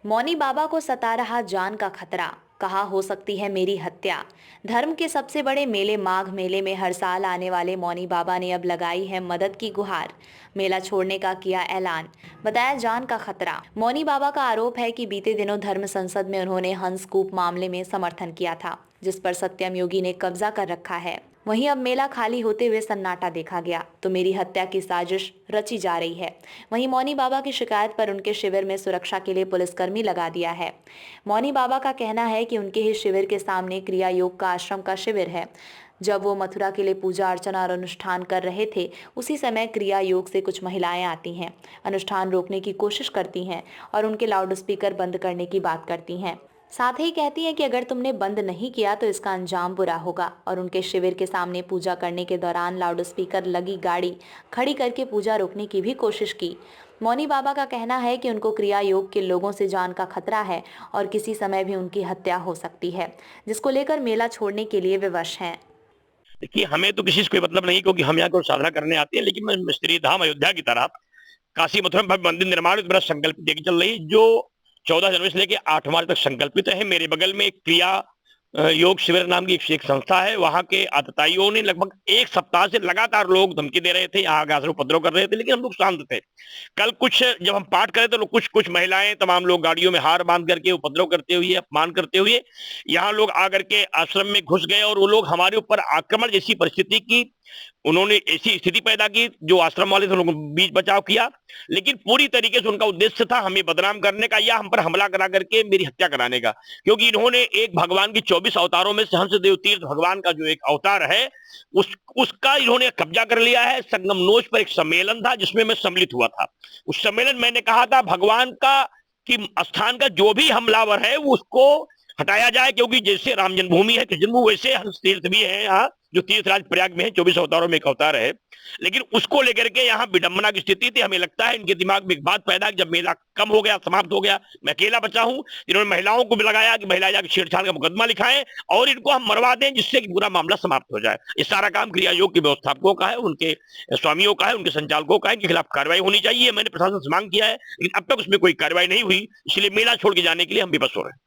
मौनी बाबा को सता रहा जान का खतरा, कहा हो सकती है मेरी हत्या। धर्म के सबसे बड़े मेले माघ मेले में हर साल आने वाले मौनी बाबा ने अब लगाई है मदद की गुहार। मेला छोड़ने का किया ऐलान, बताया जान का खतरा। मौनी बाबा का आरोप है कि बीते दिनों धर्म संसद में उन्होंने हंस कूप मामले में समर्थन किया था, जिस पर सत्यम योगी ने कब्जा कर रखा है। वहीं अब मेला खाली होते हुए सन्नाटा देखा गया तो मेरी हत्या की साजिश रची जा रही है। वहीं मौनी बाबा की शिकायत पर उनके शिविर में सुरक्षा के लिए पुलिसकर्मी लगा दिया है। मौनी बाबा का कहना है कि उनके ही शिविर के सामने क्रिया योग का आश्रम का शिविर है। जब वो मथुरा के लिए पूजा अर्चना और अनुष्ठान कर रहे थे, उसी समय क्रिया योग से कुछ महिलाएं आती हैं, अनुष्ठान रोकने की कोशिश करती हैं और उनके लाउड स्पीकर बंद करने की बात करती हैं। साथ ही कहती हैं कि अगर तुमने बंद नहीं किया तो इसका अंजाम बुरा होगा, और उनके शिविर के सामने पूजा करने के दौरान लाउड स्पीकर लगी गाड़ी खड़ी करके पूजा रोकने की भी कोशिश की। मौनी बाबा का कहना है कि उनको क्रिया योग के लोगों से जान का खतरा है और किसी समय भी उनकी हत्या हो सकती है, जिसको लेकर मेला छोड़ने के लिए विवश हैं। देखिए, हमें तो किसी से कोई मतलब नहीं, क्योंकि हम यहाँ को साधना करने आते हैं, लेकिन मैं श्री धाम अयोध्या की तरह काशी मथुरा में भव्य मंदिर निर्माण मेरा संकल्प लेके चल रही, जो 14 जनवरी से लेकर 8 मार्च तक संकल्पित है। मेरे बगल में एक क्रिया योग शिविर नाम की एक संस्था है। वहां के आतताइयों ने लगभग 1 सप्ताह से लगातार लोग धमकी दे रहे थे, यहाँ आकर उपद्रव कर रहे थे, लेकिन हम लोग शांत थे। कल कुछ जब हम पाठ करे तो कुछ कुछ महिलाएं, तमाम लोग गाड़ियों में हार बांध करके उपद्रव करते हुए, अपमान करते हुए यहाँ लोग आकर के आश्रम में घुस गए, और वो लोग हमारे ऊपर आक्रमण जैसी परिस्थिति की, उन्होंने ऐसी स्थिति पैदा की। जो आश्रम वाले थे उनको बीच बचाव किया, लेकिन पूरी तरीके से उनका उद्देश्य था हमें बदनाम करने का या हम पर हमला करा करके मेरी हत्या कराने का। क्योंकि इन्होंने एक भगवान की 24 अवतारों में से हंसदेव तीर्थ भगवान का जो एक अवतार है, उसका इन्होंने कब्जा कर लिया है। संगमनोज पर एक सम्मेलन था जिसमें मैं सम्मिलित हुआ था। उस सम्मेलन मैंने कहा था भगवान का कि स्थान का जो भी हमलावर है वो उसको हटाया जाए, क्योंकि जैसे राम जन्मभूमि है कृष्ण जन्मभूमि, वैसे हंस तीर्थ भी है यहाँ, जो तीर्थराज प्रयाग में है, 24 अवतारों में एक अवतार है। लेकिन उसको लेकर के यहाँ विडंबना की स्थिति थी। हमें लगता है इनके दिमाग में एक बात पैदा, जब मेला कम हो गया, समाप्त हो गया, मैं अकेला बचा हूं, इन्होंने महिलाओं को भी लगाया कि महिला जाकर छेड़छाड़ का मुकदमा लिखाएं और इनको हम मरवा दें, जिससे कि पूरा मामला समाप्त हो जाए। ये सारा काम क्रिया योग के व्यवस्थापकों का है, उनके स्वामियों का है, उनके संचालकों का है। इनके खिलाफ कार्रवाई होनी चाहिए। मैंने प्रशासन से मांग किया है, लेकिन अब तक उसमें कोई कार्रवाई नहीं हुई, इसलिए मेला छोड़ के जाने के लिए हम विवश हो रहे हैं।